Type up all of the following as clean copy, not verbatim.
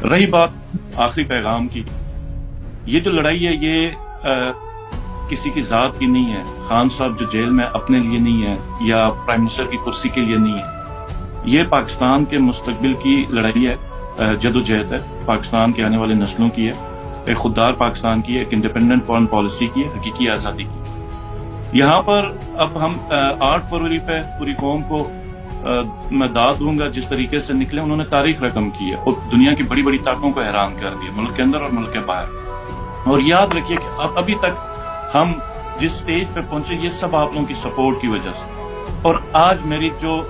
رہی بات آخری پیغام کی، یہ جو لڑائی ہے یہ کسی کی ذات کی نہیں ہے. خان صاحب جو جیل میں اپنے لیے نہیں ہے یا پرائم منسٹر کی کرسی کے لیے نہیں ہے، یہ پاکستان کے مستقبل کی لڑائی ہے، جدوجہد ہے، پاکستان کے آنے والے نسلوں کی ہے، ایک خوددار پاکستان کی ہے، ایک انڈیپینڈنٹ فارن پالیسی کی ہے، حقیقی آزادی کی. یہاں پر اب ہم 8 فروری پہ پوری قوم کو میں داد دوں گا جس طریقے سے نکلے. انہوں نے تاریخ رقم کی ہے اور دنیا کی بڑی بڑی طاقتوں کو حیران کر دیا، ملک کے اندر اور ملک کے باہر. اور یاد رکھیے کہ ابھی تک ہم جس سٹیج پہ پہنچے یہ سب آپ لوگوں کی سپورٹ کی وجہ سے. اور آج میری جو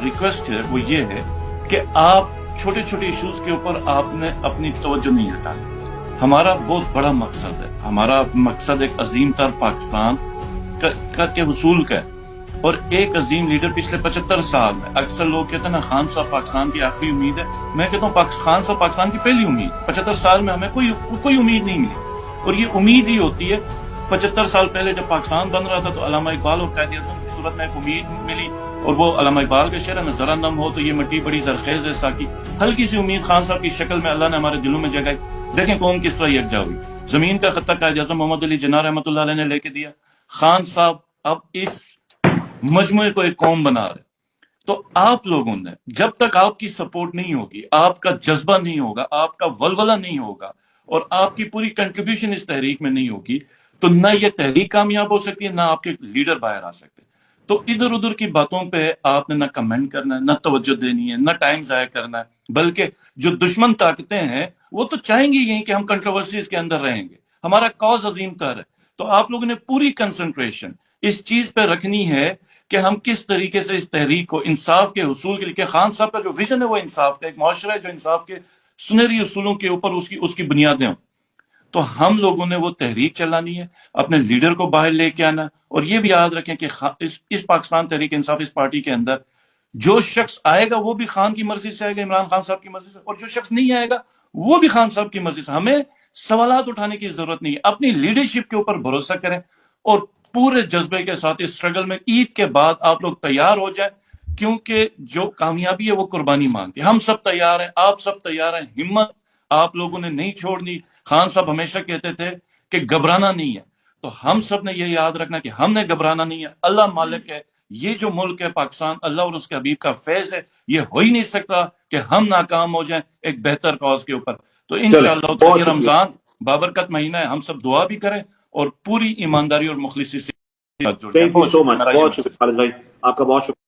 ریکویسٹ ہے وہ یہ ہے کہ آپ چھوٹے چھوٹے ایشوز کے اوپر آپ نے اپنی توجہ نہیں ہٹانی. ہمارا بہت بڑا مقصد ہے، ہمارا مقصد ایک عظیم تر پاکستان کے حصول کا ہے، اور ایک عظیم لیڈر پچھلے 75 سال میں. اکثر لوگ کہتے ہیں نا خان صاحب پاکستان کی آخری امید ہے، میں کہتا ہوں خان صاحب پاکستان کی پہلی امید. 75 سال میں ہمیں کوئی امید نہیں ملی، اور یہ امید ہی ہوتی ہے. 75 سال پہلے جب پاکستان بن رہا تھا تو علامہ اقبال اور قائد اعظم کی صورت میں ایک امید ملی، اور وہ علامہ اقبال کا شعر ہے نا، ذرا نم ہو تو یہ مٹی بڑی زرخیز ہے ساکی. ہلکی سی امید خان صاحب کی شکل میں اللہ نے ہمارے دلوں میں جگائی. دیکھیں قوم کس طرح یکجا ہوئی. زمین کا خطہ قائد اعظم محمد علی جناح رحمۃ اللہ علیہ نے لے کے دیا. خان صاحب اب اس مجموعے کو ایک قوم بنا رہے. تو آپ لوگوں نے جب تک آپ کی سپورٹ نہیں ہوگی، آپ کا جذبہ نہیں ہوگا، آپ کا ولولہ نہیں ہوگا، اور آپ کی پوری کنٹریبیوشن اس تحریک میں نہیں ہوگی، تو نہ یہ تحریک کامیاب ہو سکتی ہے، نہ آپ کے لیڈر باہر آ سکتے. تو ادھر ادھر کی باتوں پہ آپ نے نہ کمنٹ کرنا ہے، نہ توجہ دینی ہے، نہ ٹائم ضائع کرنا ہے. بلکہ جو دشمن طاقتیں ہیں وہ تو چاہیں گی یہی کہ ہم کنٹروورسیز کے اندر رہیں گے. ہمارا کاز عظیم تر ہے. تو آپ لوگوں نے پوری کنسنٹریشن اس چیز پہ رکھنی ہے کہ ہم کس طریقے سے اس تحریک کو انصاف کے حصول کے لیے، کہ خان صاحب کا جو ویژن ہے وہ انصاف کا، ایک معاشرہ ہے جو انصاف کے سنہری اصولوں کے اوپر اس کی بنیادیں ہوں. تو ہم لوگوں نے وہ تحریک چلانی ہے، اپنے لیڈر کو باہر لے کے آنا. اور یہ بھی یاد رکھیں کہ اس پاکستان تحریک انصاف اس پارٹی کے اندر جو شخص آئے گا وہ بھی خان کی مرضی سے آئے گا، عمران خان صاحب کی مرضی سے، اور جو شخص نہیں آئے گا وہ بھی خان صاحب کی مرضی سے. ہمیں سوالات اٹھانے کی ضرورت نہیں ہے. اپنی لیڈرشپ کے اوپر بھروسہ کریں اور پورے جذبے کے ساتھ اس اسٹرگل میں عید کے بعد آپ لوگ تیار ہو جائیں، کیونکہ جو کامیابی ہے وہ قربانی مانگتی ہے. ہم سب تیار ہیں، آپ سب تیار ہیں. ہمت آپ لوگوں نے نہیں چھوڑنی. خان صاحب ہمیشہ کہتے تھے کہ گھبرانا نہیں ہے، تو ہم سب نے یہ یاد رکھنا کہ ہم نے گھبرانا نہیں ہے. اللہ مالک ہے. یہ جو ملک ہے پاکستان، اللہ اور اس کے حبیب کا فیض ہے. یہ ہو ہی نہیں سکتا کہ ہم ناکام ہو جائیں ایک بہتر کاز کے اوپر. تو انشاءاللہ بہت یہ شکریہ. رمضان بابرکت مہینہ ہے، ہم سب دعا بھی کریں اور پوری ایمانداری اور مخلصی سے جڑ جائیں. تھینک یو بہت سو شکریہ. مچ. میرا یہ بہت مسئلہ شکریہ خالد بھائی، آپ کا بہت شکریہ.